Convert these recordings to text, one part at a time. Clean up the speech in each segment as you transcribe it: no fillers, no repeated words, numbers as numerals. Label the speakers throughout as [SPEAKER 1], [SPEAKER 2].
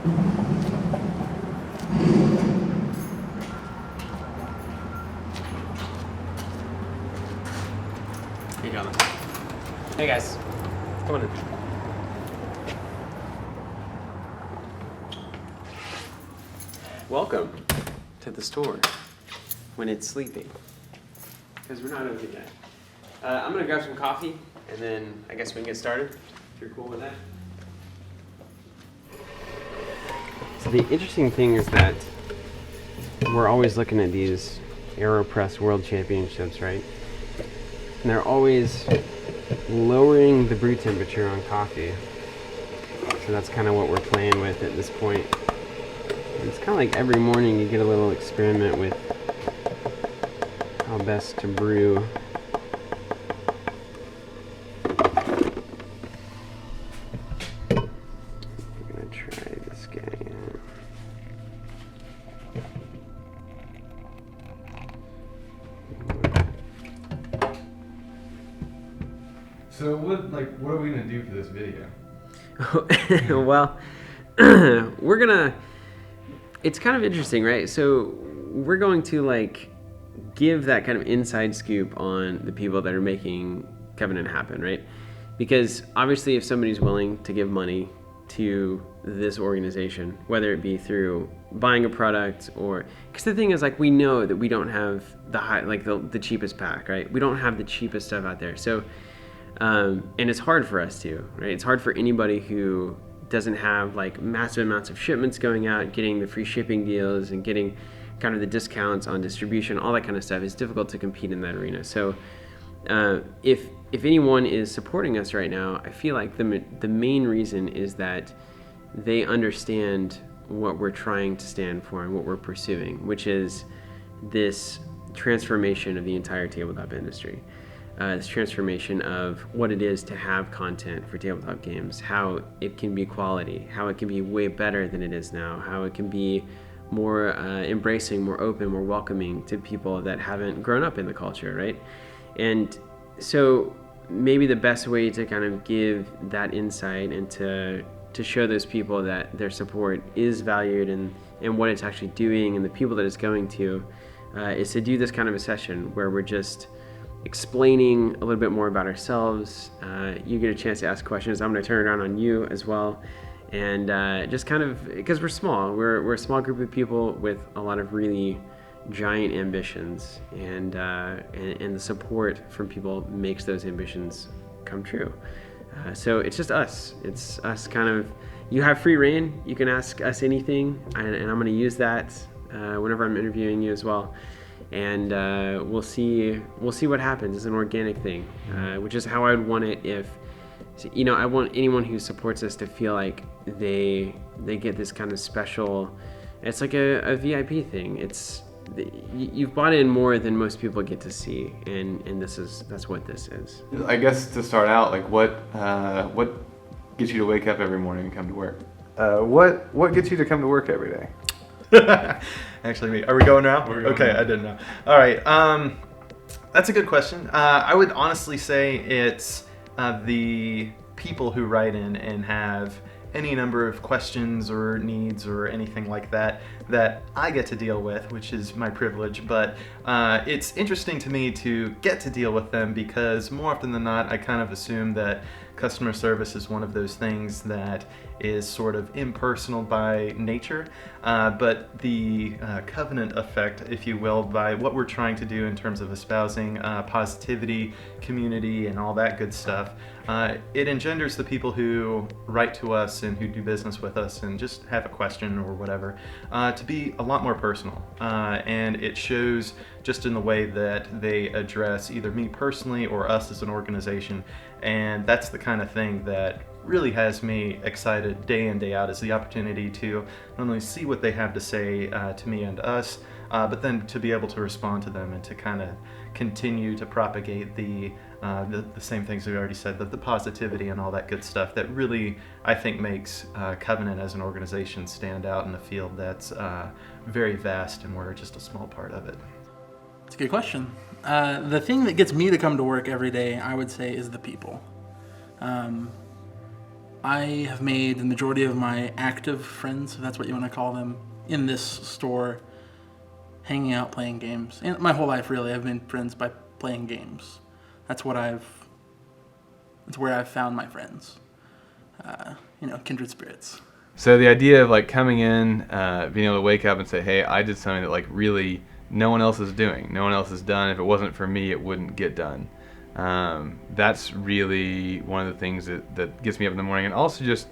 [SPEAKER 1] Hey, John. Hey, guys. Come on in. Welcome to the store when it's sleeping, because we're not open yet. I'm gonna grab some coffee, and then I guess we can get started, if you're cool with that. So the interesting thing is that we're always looking at these AeroPress World Championships, right? And they're always lowering the brew temperature on coffee. So that's kind of what we're playing with at this point. And it's kind of like every morning you get a little experiment with how best to brew. I'm gonna try this guy out.
[SPEAKER 2] So what are we gonna do for this video?
[SPEAKER 1] Well, it's kind of interesting, right? So we're going to give that kind of inside scoop on the people that are making Covenant happen, right? Because obviously if somebody's willing to give money to this organization, whether it be through buying a product or, because the thing is, we know that we don't have the cheapest pack, right? We don't have the cheapest stuff out there. So and it's hard for us to, right? It's hard for anybody who doesn't have massive amounts of shipments going out, getting the free shipping deals and getting kind of the discounts on distribution, all that kind of stuff. It's difficult to compete in that arena. So if anyone is supporting us right now, I feel like the main reason is that they understand what we're trying to stand for and what we're pursuing, which is this transformation of the entire tabletop industry. This transformation of what it is to have content for tabletop games, how it can be quality, how it can be way better than it is now, how it can be more embracing, more open, more welcoming to people that haven't grown up in the culture, right? And so maybe the best way to kind of give that insight and to show those people that their support is valued and what it's actually doing and the people that it's going to is to do this kind of a session where we're just explaining a little bit more about ourselves. You get a chance to ask questions. I'm going to turn it around on you as well. And just kind of, because we're small, we're a small group of people with a lot of really giant ambitions, and the support from people makes those ambitions come true. So it's just us. It's us kind of, you have free reign. You can ask us anything, and I'm going to use that whenever I'm interviewing you as well. And we'll see what happens. It's an organic thing, which is how I would want it if, I want anyone who supports us to feel like they get this kind of special, it's like a VIP thing. You've bought in more than most people get to see, and that's what this is.
[SPEAKER 2] I guess to start out, what gets you to wake up every morning and come to work? What gets you to come to work every day?
[SPEAKER 3] Actually, are we going now?
[SPEAKER 2] Okay,
[SPEAKER 3] I didn't know. All right, that's a good question. I would honestly say it's the people who write in and have any number of questions or needs or anything like that I get to deal with, which is my privilege. But it's interesting to me to get to deal with them because more often than not, I kind of assume that customer service is one of those things that is sort of impersonal by nature, but the covenant effect, if you will, by what we're trying to do in terms of espousing positivity, community, and all that good stuff, it engenders the people who write to us and who do business with us and just have a question or whatever to be a lot more personal, and it shows just in the way that they address either me personally or us as an organization. And that's the kind of thing that really has me excited day in, day out, is the opportunity to not only see what they have to say to me and us, but then to be able to respond to them and to kind of continue to propagate the same things we already said, the positivity and all that good stuff that really, I think, makes Covenant as an organization stand out in a field that's very vast, and we're just a small part of it.
[SPEAKER 4] It's a good question. The thing that gets me to come to work every day, I would say, is the people. I have made the majority of my active friends, if that's what you want to call them, in this store, hanging out, playing games. And my whole life, really, I've been friends by playing games. That's where I've found my friends. Kindred spirits.
[SPEAKER 2] So the idea of like coming in, being able to wake up and say, hey, I did something that like really no one else is doing. No one else has done. If it wasn't for me, it wouldn't get done. That's really one of the things that gets me up in the morning. And also just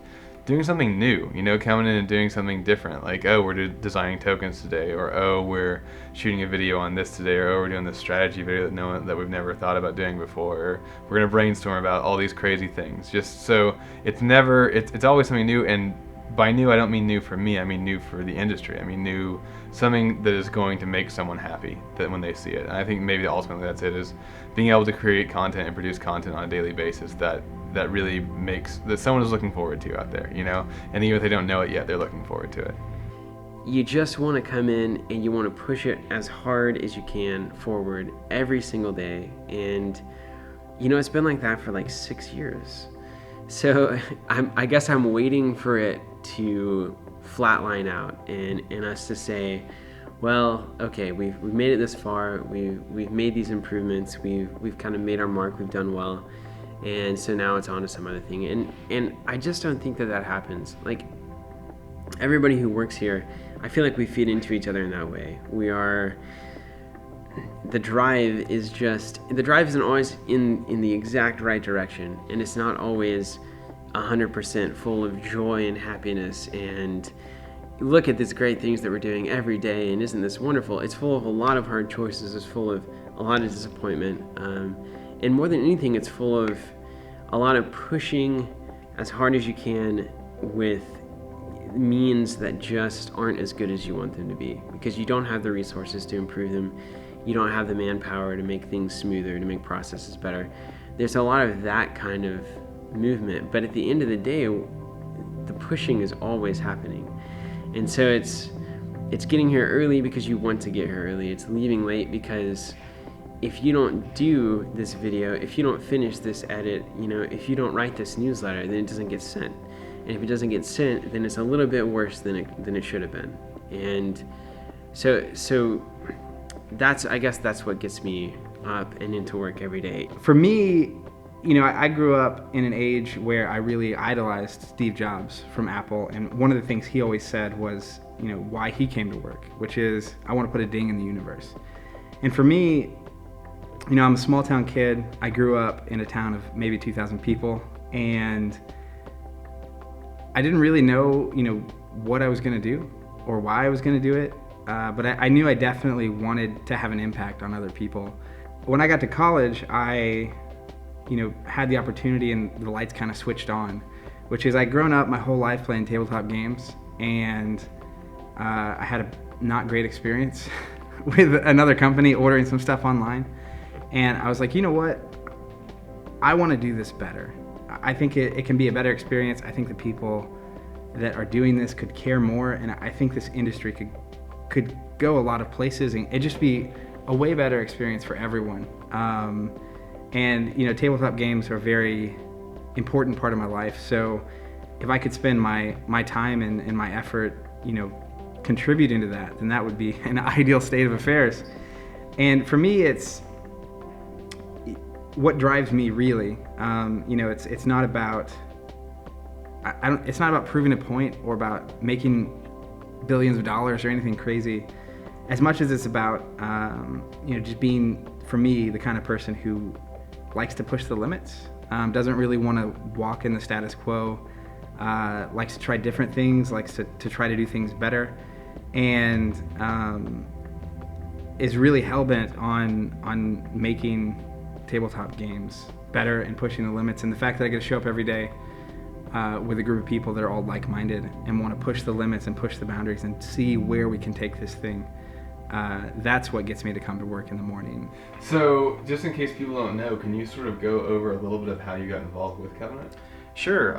[SPEAKER 2] doing something new, coming in and doing something different. Like, oh, we're designing tokens today, or oh, we're shooting a video on this today, or oh, we're doing this strategy video that we've never thought about doing before, or we're gonna brainstorm about all these crazy things. Just so it's always something new. And by new, I don't mean new for me. I mean new for the industry. I mean new, something that is going to make someone happy that when they see it. And I think maybe ultimately that's it, is being able to create content and produce content on a daily basis that really makes that someone is looking forward to out there, and even if they don't know it yet, they're looking forward to it.
[SPEAKER 1] You just want to come in and you want to push it as hard as you can forward every single day. And it's been like that for like 6 years. So I guess I'm waiting for it to flatline out and us to say, well, okay, we've made it this far. We've made these improvements. We've kind of made our mark. We've done well, and so now it's on to some other thing. And I just don't think that happens. Like, everybody who works here, I feel like we feed into each other in that way. The drive isn't always in the exact right direction, and it's not always 100% full of joy and happiness and look at these great things that we're doing every day, and isn't this wonderful. It's full of a lot of hard choices. It's full of a lot of disappointment, and more than anything, it's full of a lot of pushing as hard as you can with means that just aren't as good as you want them to be, because you don't have the resources to improve them. You don't have the manpower to make things smoother, to make processes better. There's a lot of that kind of movement, but at the end of the day, the pushing is always happening. And so it's getting here early because you want to get here early. It's leaving late because if you don't do this video, if you don't finish this edit, if you don't write this newsletter, then it doesn't get sent. And if it doesn't get sent, then it's a little bit worse than it should have been. And so I guess that's what gets me up and into work every day.
[SPEAKER 5] For me, I grew up in an age where I really idolized Steve Jobs from Apple, and one of the things he always said was, why he came to work, which is, I want to put a ding in the universe. And for me, I'm a small town kid. I grew up in a town of maybe 2,000 people, and I didn't really know, what I was going to do or why I was going to do it, but I knew I definitely wanted to have an impact on other people. When I got to college, I had the opportunity and the lights kind of switched on, which is I'd grown up my whole life playing tabletop games, and I had a not great experience with another company ordering some stuff online. And I was like, you know what? I want to do this better. I think it can be a better experience. I think the people that are doing this could care more, and I think this industry could go a lot of places and it'd just be a way better experience for everyone. And tabletop games are a very important part of my life. So if I could spend my time and my effort, contributing to that, then that would be an ideal state of affairs. And for me, it's what drives me really. It's not about it's not about proving a point or about making billions of dollars or anything crazy, as much as it's about just being, for me, the kind of person who likes to push the limits, doesn't really want to walk in the status quo, likes to try different things, likes to try to do things better, and is really hell-bent on making tabletop games better and pushing the limits. And the fact that I get to show up every day with a group of people that are all like-minded and want to push the limits and push the boundaries and see where we can take this thing, that's what gets me to come to work in the morning.
[SPEAKER 2] So, just in case people don't know, can you sort of go over a little bit of how you got involved with Covenant?
[SPEAKER 3] Sure.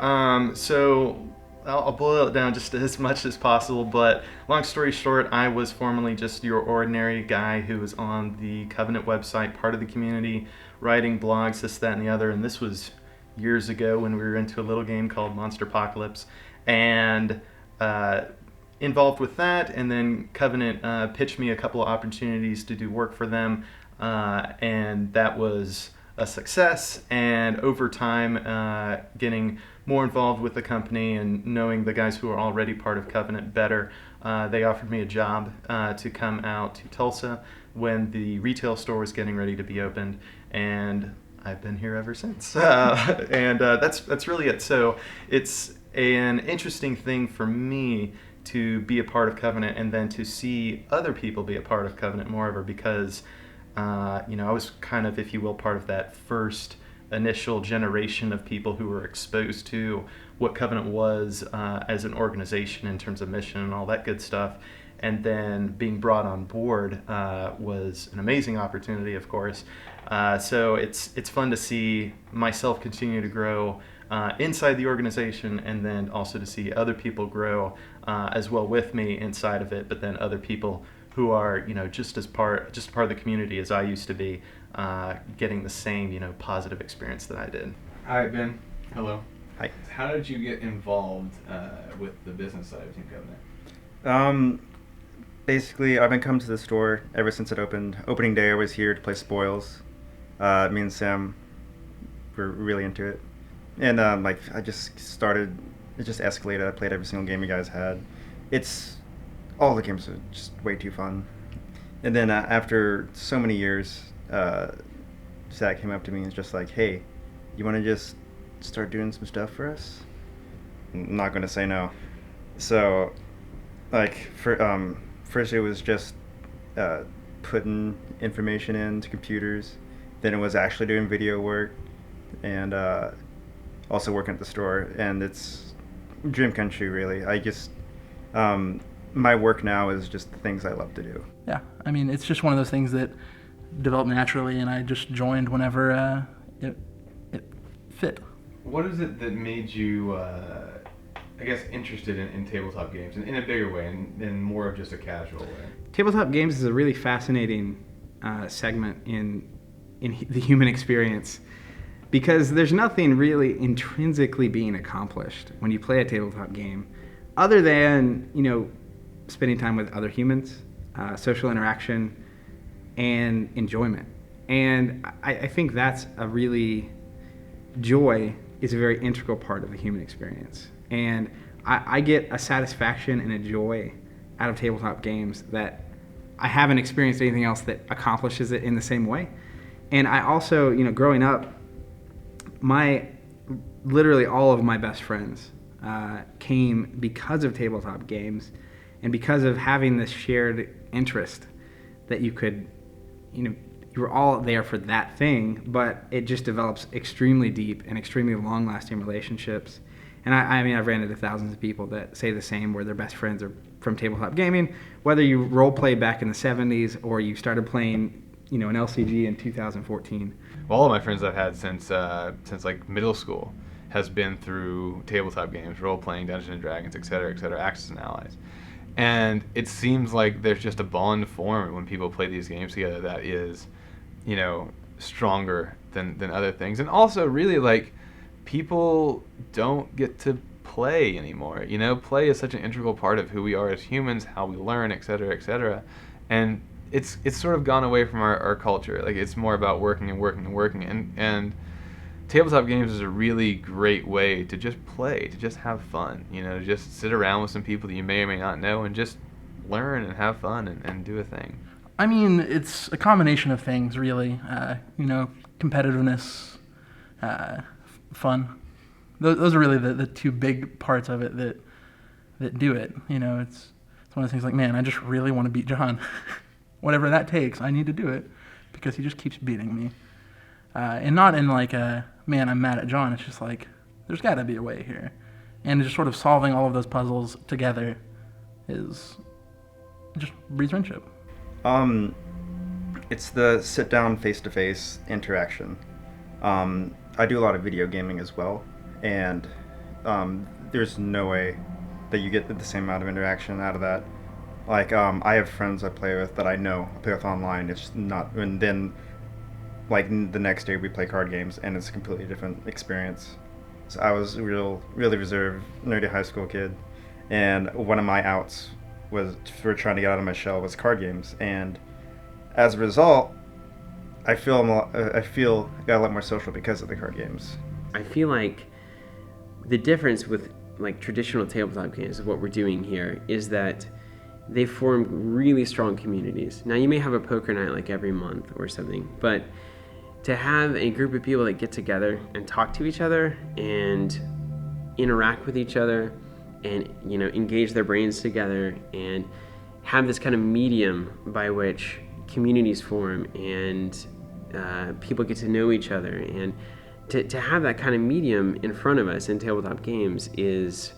[SPEAKER 3] So I'll boil it down just as much as possible, but long story short, I was formerly just your ordinary guy who was on the Covenant website, part of the community, writing blogs, this, that, and the other, and this was years ago when we were into a little game called Monster Apocalypse, and involved with that. And then Covenant pitched me a couple of opportunities to do work for them, and that was a success. And over time, getting more involved with the company and knowing the guys who are already part of Covenant better, they offered me a job to come out to Tulsa when the retail store was getting ready to be opened, and I've been here ever since. And that's really it. So it's an interesting thing for me to be a part of Covenant, and then to see other people be a part of Covenant moreover, because I was kind of, if you will, part of that first initial generation of people who were exposed to what Covenant was as an organization in terms of mission and all that good stuff. And then being brought on board was an amazing opportunity, of course. So it's fun to see myself continue to grow inside the organization, and then also to see other people grow as well with me inside of it, but then other people who are just a part of the community as I used to be, getting the same positive experience that I did.
[SPEAKER 2] All right, Ben. Hello.
[SPEAKER 5] Hi.
[SPEAKER 2] How did you get involved with the business side of Team Covenant?
[SPEAKER 6] Basically, I've been coming to the store ever since it opened. Opening day, I was here to play Spoils. Me and Sam were really into it. And I just started, it just escalated. I played every single game you guys had. All the games are just way too fun. And then after so many years, Zach came up to me and was just like, hey, you want to just start doing some stuff for us? I'm not going to say no. So, first it was just putting information into computers. Then it was actually doing video work, and also working at the store. And it's dream come true, really. I just my work now is just the things I love to do.
[SPEAKER 4] Yeah, I mean, it's just one of those things that developed naturally, and I just joined whenever it fit.
[SPEAKER 2] What is it that made you, interested in tabletop games in a bigger way and more of just a casual way?
[SPEAKER 5] Tabletop games is a really fascinating segment in the human experience, because there's nothing really intrinsically being accomplished when you play a tabletop game, other than spending time with other humans, social interaction, and enjoyment. And I think that's joy is a very integral part of the human experience. And I get a satisfaction and a joy out of tabletop games that I haven't experienced anything else that accomplishes it in the same way. And I also, growing up, literally all of my best friends came because of tabletop games, and because of having this shared interest that you could, you were all there for that thing, but it just develops extremely deep and extremely long-lasting relationships. And I've ran into thousands of people that say the same, where their best friends are from tabletop gaming, whether you role play back in the 70s or you started playing, an LCG in 2014.
[SPEAKER 2] All of my friends I've had since middle school has been through tabletop games, role-playing, Dungeons and Dragons, et cetera, Axis and Allies. And it seems like there's just a bond formed when people play these games together that is, stronger than other things. And also, really, people don't get to play anymore. Play is such an integral part of who we are as humans, how we learn, et cetera. And it's sort of gone away from our culture. It's more about working. And tabletop games is a really great way to just play, to just have fun, to just sit around with some people that you may or may not know and just learn and have fun and do a thing.
[SPEAKER 4] I mean, it's a combination of things, really. Competitiveness, fun. Those are really the two big parts of it that do it. It's one of those things like, man, I just really want to beat John. Whatever that takes, I need to do it because he just keeps beating me. And not in man, I'm mad at John. It's just there's got to be a way here. And just sort of solving all of those puzzles together just breeds friendship.
[SPEAKER 6] It's the sit down face-to-face interaction. I do a lot of video gaming as well, and there's no way that you get the same amount of interaction out of that. I have friends I play with that I know I play with online. It's not, and then like the next day we play card games, and it's a completely different experience. So I was a really reserved, nerdy high school kid, and one of my outs was for trying to get out of my shell was card games, and as a result, I feel I got a lot more social because of the card games.
[SPEAKER 1] I feel like the difference with like traditional tabletop games of what we're doing here is that they form really strong communities. Now you may have a poker night like every month or something, but to have a group of people that get together and talk to each other and interact with each other and engage their brains together and have this kind of medium by which communities form and people get to know each other, and to have that kind of medium in front of us in tabletop games it's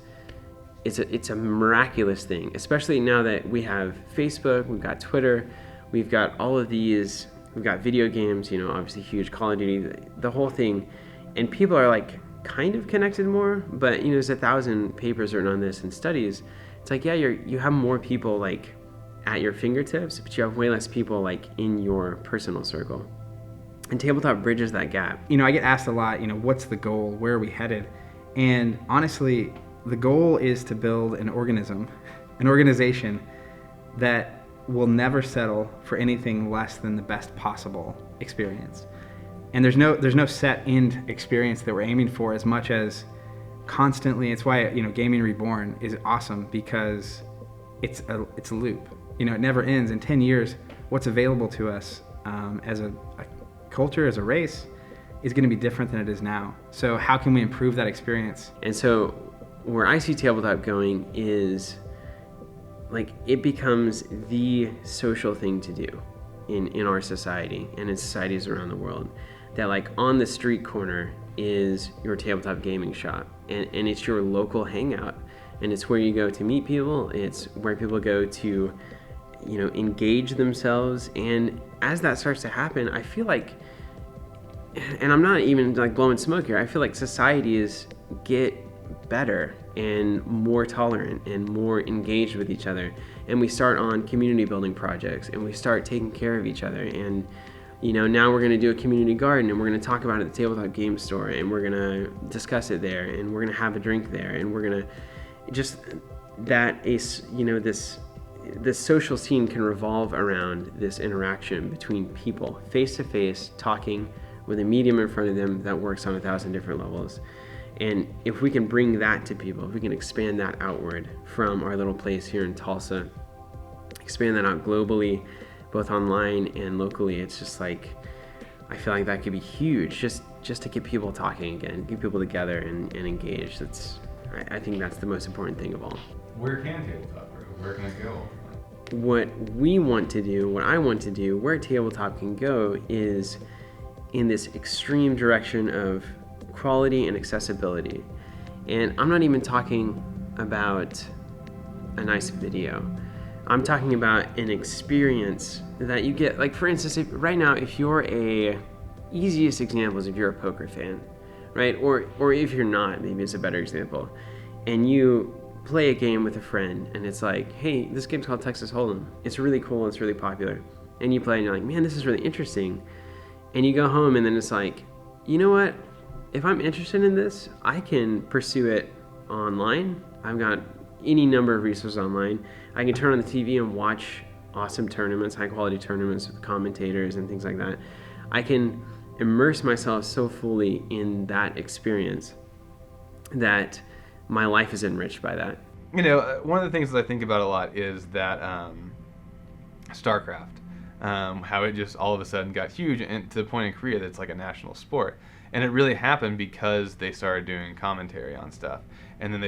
[SPEAKER 1] a miraculous thing, especially now that we have Facebook, we've got Twitter, we've got all of these, we've got video games, obviously huge, Call of Duty, the whole thing, and people are like kind of connected more, but there's 1,000 papers written on this and studies. It's like, yeah, you have more people like at your fingertips, but you have way less people like in your personal circle. And tabletop bridges that gap.
[SPEAKER 5] I get asked a lot, what's the goal? Where are we headed? And honestly, the goal is to build an organization that will never settle for anything less than the best possible experience. And there's no set end experience that we're aiming for as much as constantly. It's why Gaming Reborn is awesome, because it's a loop. It never ends. In 10 years, what's available to us as a culture, as a race, is going to be different than it is now. So how can we improve that experience?
[SPEAKER 1] And so where I see tabletop going is like it becomes the social thing to do in our society and in societies around the world. That like on the street corner is your tabletop gaming shop, and it's your local hangout, and it's where you go to meet people, it's where people go to engage themselves. And as that starts to happen, I feel like, and I'm not even like blowing smoke here, I feel like societies get better and more tolerant and more engaged with each other, and we start on community building projects, and we start taking care of each other. And now we're going to do a community garden, and we're going to talk about it at the tabletop game store, and we're going to discuss it there, and we're going to have a drink there, and we're going to just this social scene can revolve around this interaction between people, face to face, talking with a medium in front of them that works on 1,000 different levels. And if we can bring that to people, if we can expand that outward from our little place here in Tulsa, expand that out globally, both online and locally, it's just like, I feel like that could be huge, just to get people talking again, get people together and engaged. I think that's the most important thing of all.
[SPEAKER 2] Where can tabletop go? Where can it go?
[SPEAKER 1] What we want to do, what I want to do, where tabletop can go is in this extreme direction of quality and accessibility. And I'm not even talking about a nice video. I'm talking about an experience that you get, like for instance, if you're easiest example is if you're a poker fan, right? Or if you're not, maybe it's a better example, and you play a game with a friend and it's like, hey, this game's called Texas Hold'em. It's really cool, it's really popular. And you play and you're like, man, this is really interesting. And you go home and then it's like, you know what? If I'm interested in this, I can pursue it online. I've got any number of resources online. I can turn on the TV and watch awesome tournaments, high quality tournaments with commentators and things like that. I can immerse myself so fully in that experience that my life is enriched by that.
[SPEAKER 2] One of the things that I think about a lot is that StarCraft, how it just all of a sudden got huge, and to the point in Korea that it's like a national sport. And it really happened because they started doing commentary on stuff. And then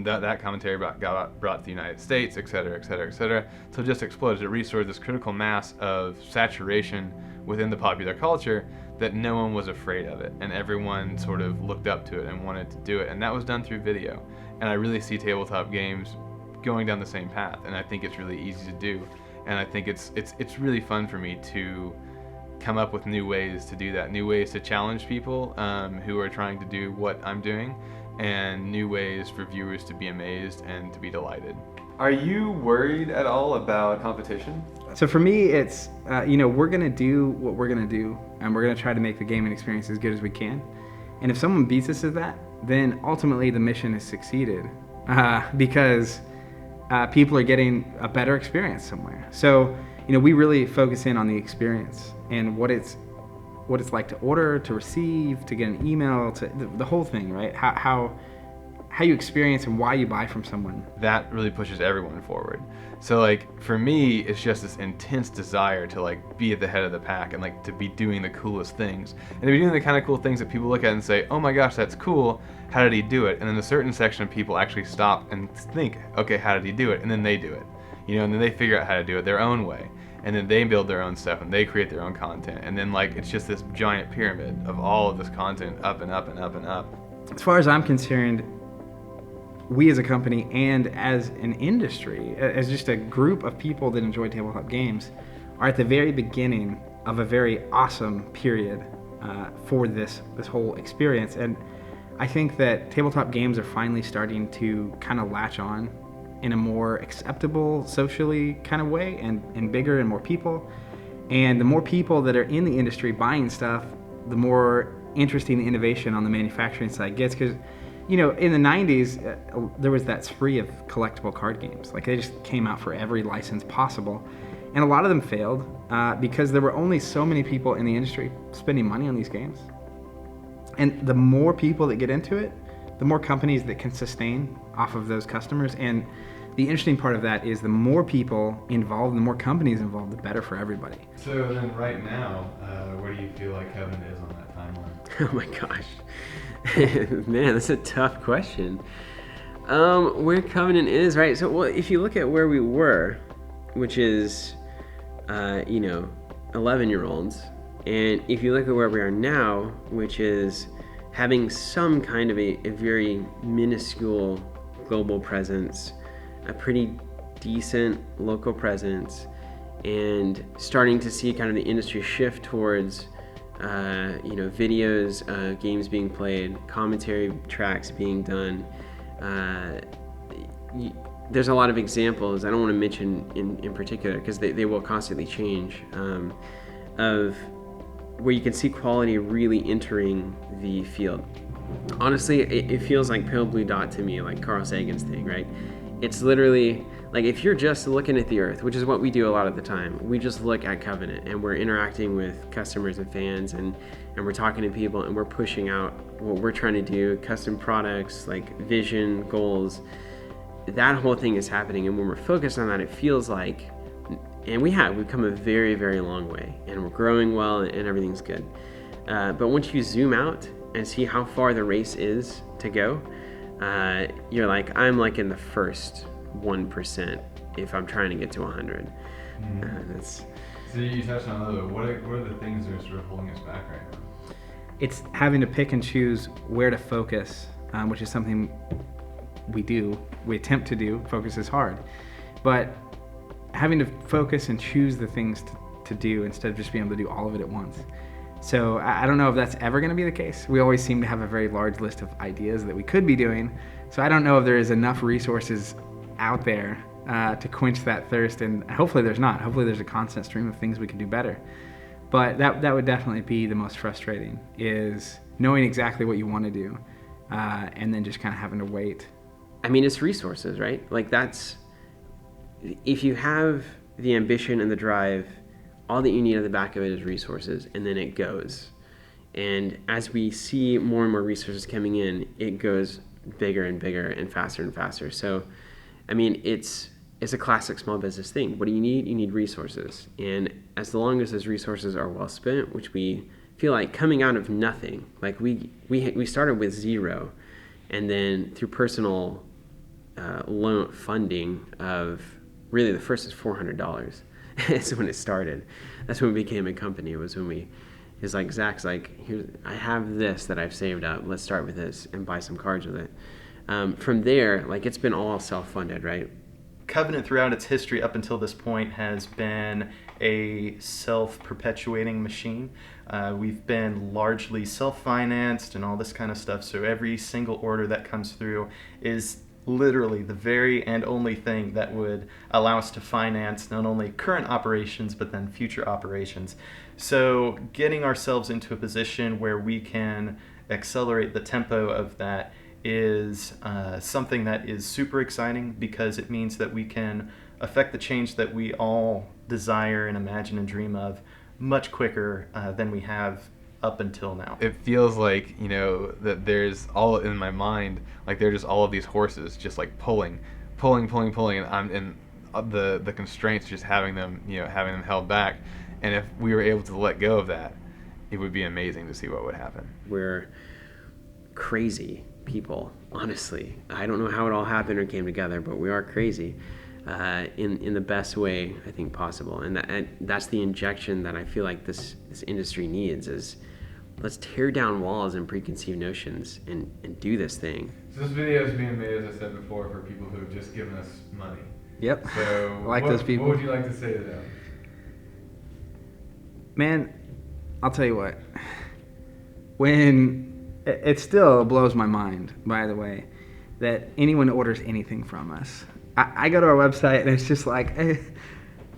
[SPEAKER 2] that commentary got brought to the United States, et cetera, et cetera, et cetera. So it just exploded. It restored this critical mass of saturation within the popular culture that no one was afraid of it. And everyone sort of looked up to it and wanted to do it. And that was done through video. And I really see tabletop games going down the same path. And I think it's really easy to do. And I think it's really fun for me to come up with new ways to do that, new ways to challenge people who are trying to do what I'm doing, and new ways for viewers to be amazed and to be delighted. Are you worried at all about competition?
[SPEAKER 5] So for me, it's, we're going to do what we're going to do, and we're going to try to make the gaming experience as good as we can. And if someone beats us at that, then ultimately the mission has succeeded because people are getting a better experience somewhere. So, we really focus in on the experience and what it's like to order, to receive, to get an email, to the whole thing, right? How you experience and why you buy from someone.
[SPEAKER 2] That really pushes everyone forward. So like for me, it's just this intense desire to like be at the head of the pack and like to be doing the coolest things and to be doing the kind of cool things that people look at and say, oh my gosh, that's cool. How did he do it? And then a certain section of people actually stop and think, okay, how did he do it? And then they do it, and then they figure out how to do it their own way. And then they build their own stuff and they create their own content. And then like it's just this giant pyramid of all of this content up and up and up and up.
[SPEAKER 5] As far as I'm concerned, we as a company and as an industry, as just a group of people that enjoy tabletop games, are at the very beginning of a very awesome period for this whole experience. And I think that tabletop games are finally starting to kind of latch on in a more acceptable, socially kind of way, and bigger and more people. And the more people that are in the industry buying stuff, the more interesting the innovation on the manufacturing side gets. Because in the 90s, there was that spree of collectible card games. Like, they just came out for every license possible. And a lot of them failed because there were only so many people in the industry spending money on these games. And the more people that get into it, the more companies that can sustain off of those customers. And the interesting part of that is the more people involved, the more companies involved, the better for everybody.
[SPEAKER 2] So then right now, where do you feel like Kevin is on that timeline?
[SPEAKER 1] Oh my gosh. Man, that's a tough question. Where Covenant is, right? So, well, if you look at where we were, which is, 11-year-olds, and if you look at where we are now, which is having some kind of a very minuscule global presence, a pretty decent local presence, and starting to see kind of the industry shift towards videos, games being played, commentary tracks being done. There's a lot of examples, I don't want to mention in particular because they will constantly change, of where you can see quality really entering the field. Honestly, it feels like Pale Blue Dot to me, like Carl Sagan's thing, right? It's literally like if you're just looking at the earth, which is what we do a lot of the time, we just look at Covenant and we're interacting with customers and fans and we're talking to people and we're pushing out what we're trying to do, custom products, like vision, goals. That whole thing is happening, and when we're focused on that, it feels like, and we've come a very, very long way, and we're growing well and everything's good. But once you zoom out and see how far the race is to go, you're like, I'm like in the first 1% if I'm trying to get to 100.
[SPEAKER 2] So you touched on a little bit. What are the things that are sort of holding us back right now?
[SPEAKER 5] It's having to pick and choose where to focus, which is something we attempt to do. Focus is hard. But having to focus and choose the things to do instead of just being able to do all of it at once. So I don't know if that's ever going to be the case. We always seem to have a very large list of ideas that we could be doing. So I don't know if there is enough resources out there to quench that thirst, and hopefully there's not. Hopefully there's a constant stream of things we can do better. But that would definitely be the most frustrating, is knowing exactly what you want to do and then just kind of having to wait.
[SPEAKER 1] I mean, it's resources, right? Like if you have the ambition and the drive, all that you need at the back of it is resources, and then it goes. And as we see more and more resources coming in, it goes bigger and bigger and faster. So, I mean, it's a classic small business thing. What do you need? You need resources. And as long as those resources are well spent, which we feel like coming out of nothing, like we started with zero, and then through personal loan funding of, really the first is $400. That's when it started. That's when we became a company. It was when it's like, Zach's like, I have this that I've saved up. Let's start with this and buy some cards with it. From there, like, it's been all self-funded, right?
[SPEAKER 3] Covenant throughout its history up until this point has been a self-perpetuating machine. We've been largely self-financed and all this kind of stuff, so every single order that comes through is literally the very and only thing that would allow us to finance not only current operations but then future operations. So getting ourselves into a position where we can accelerate the tempo of that is something that is super exciting, because it means that we can affect the change that we all desire and imagine and dream of much quicker than we have up until now.
[SPEAKER 2] It feels like, that there's all in my mind, like there's just all of these horses just like pulling, and the constraints just having them held back. And if we were able to let go of that, it would be amazing to see what would happen.
[SPEAKER 1] We're crazy people, honestly. I don't know how it all happened or came together, but we are crazy in the best way I think possible. And that's the injection that I feel like this industry needs is, let's tear down walls and preconceived notions and do this thing.
[SPEAKER 2] So this video is being made, as I said before, for people who have just given us money.
[SPEAKER 5] Yep.
[SPEAKER 2] So
[SPEAKER 5] I like those people.
[SPEAKER 2] What would you like to say to them?
[SPEAKER 5] Man, I'll tell you what. When it still blows my mind, by the way, that anyone orders anything from us. I go to our website and it's just like,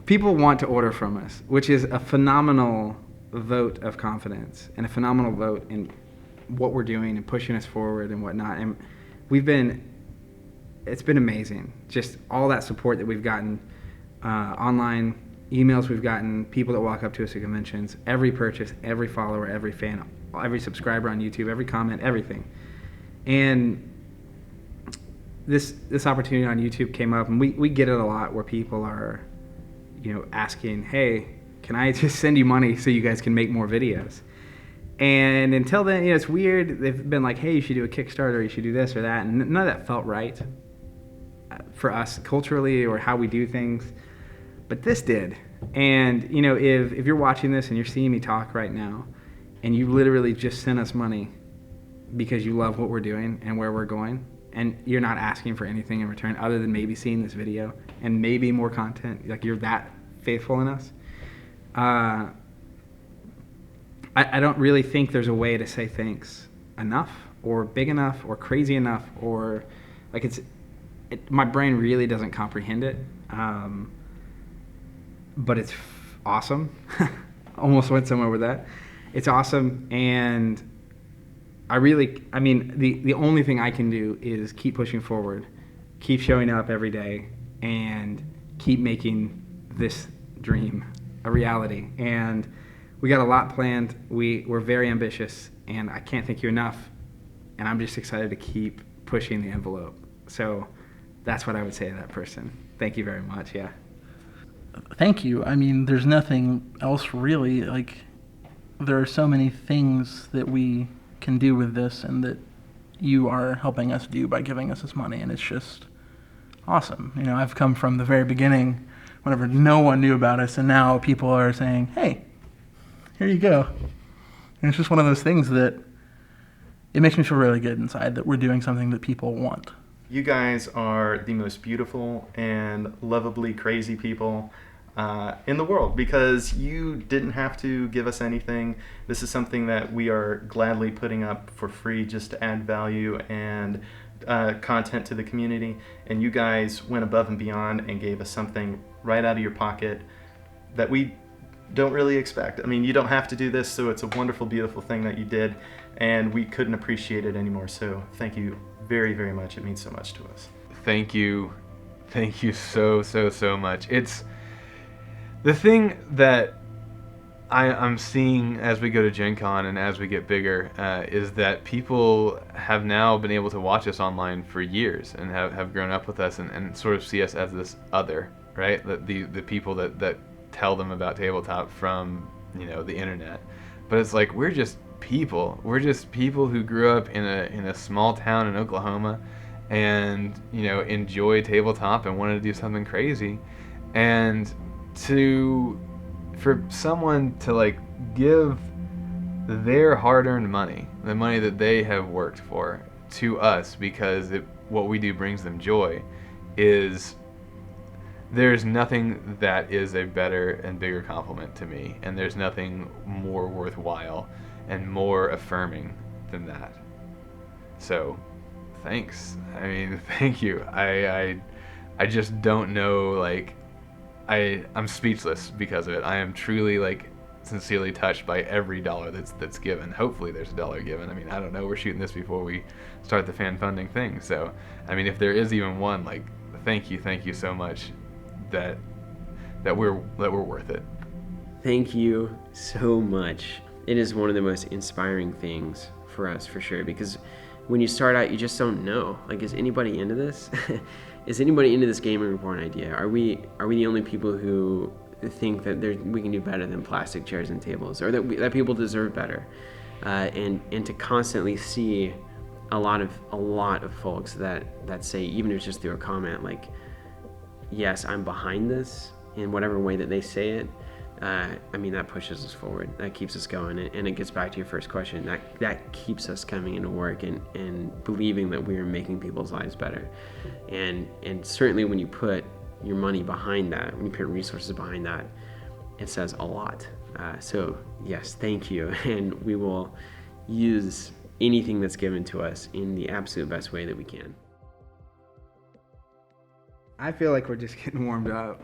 [SPEAKER 5] people want to order from us, which is a phenomenal vote of confidence and a phenomenal vote in what we're doing and pushing us forward and whatnot. And it's been amazing. Just all that support that we've gotten, online emails we've gotten, people that walk up to us at conventions, every purchase, every follower, every fan, every subscriber on YouTube, every comment, everything. And this opportunity on YouTube came up, and we get it a lot where people are, asking, hey, can I just send you money so you guys can make more videos? And until then, it's weird. They've been like, hey, you should do a Kickstarter, you should do this or that. And none of that felt right for us culturally or how we do things. But this did. And, if you're watching this and you're seeing me talk right now, and you literally just sent us money because you love what we're doing and where we're going, and you're not asking for anything in return other than maybe seeing this video and maybe more content, like you're that faithful in us, I don't really think there's a way to say thanks enough or big enough or crazy enough, or like my brain really doesn't comprehend it. But it's awesome. Almost went somewhere with that. It's awesome. And the only thing I can do is keep pushing forward, keep showing up every day, and keep making this dream a reality. And we got a lot planned. We're very ambitious, and I can't thank you enough. And I'm just excited to keep pushing the envelope. So that's what I would say to that person. Thank you very much. Yeah.
[SPEAKER 4] Thank you. There's nothing else really. Like, there are so many things that we can do with this and that you are helping us do by giving us this money, and it's just awesome. I've come from the very beginning whenever no one knew about us, and now people are saying, hey, here you go. And it's just one of those things that it makes me feel really good inside that we're doing something that people want.
[SPEAKER 3] You guys are the most beautiful and lovably crazy people in the world, because you didn't have to give us anything. This is something that we are gladly putting up for free just to add value and content to the community. And you guys went above and beyond and gave us something right out of your pocket that we don't really expect. You don't have to do this, so it's a wonderful, beautiful thing that you did, and we couldn't appreciate it anymore. So thank you very, very much. It means so much to us.
[SPEAKER 2] Thank you so much. It's the thing that I'm seeing as we go to Gen Con and as we get bigger, is that people have now been able to watch us online for years and have grown up with us and sort of see us as this other, right? The people that tell them about tabletop from the internet. But it's like, we're just people. We're just people who grew up in a small town in Oklahoma and enjoy tabletop and wanted to do something crazy. And for someone to give their hard-earned money, the money that they have worked for, to us because what we do brings them joy, there's nothing that is a better and bigger compliment to me, and there's nothing more worthwhile and more affirming than that. So thanks. I mean, thank you. I just don't know, like, I'm speechless because of it. I am truly, like, sincerely touched by every dollar that's given. Hopefully there's a dollar given. I mean, I don't know. We're shooting this before we start the fan funding thing. So, I mean, if there is even one, like, thank you so much that we're worth it.
[SPEAKER 1] Thank you so much. It is one of the most inspiring things for us, for sure, because when you start out, you just don't know. Like, is anybody into this? Is anybody into this Gaming Reborn idea? Are we the only people who think that we can do better than plastic chairs and tables, or that people deserve better? And to constantly see a lot of folks that say, even if it's just through a comment, like, yes, I'm behind this in whatever way that they say it. I mean, that pushes us forward. That keeps us going, and it gets back to your first question. That keeps us coming into work and believing that we are making people's lives better. And certainly when you put your money behind that, when you put resources behind that, it says a lot. So yes, thank you, and we will use anything that's given to us in the absolute best way that we can.
[SPEAKER 5] I feel like we're just getting warmed up.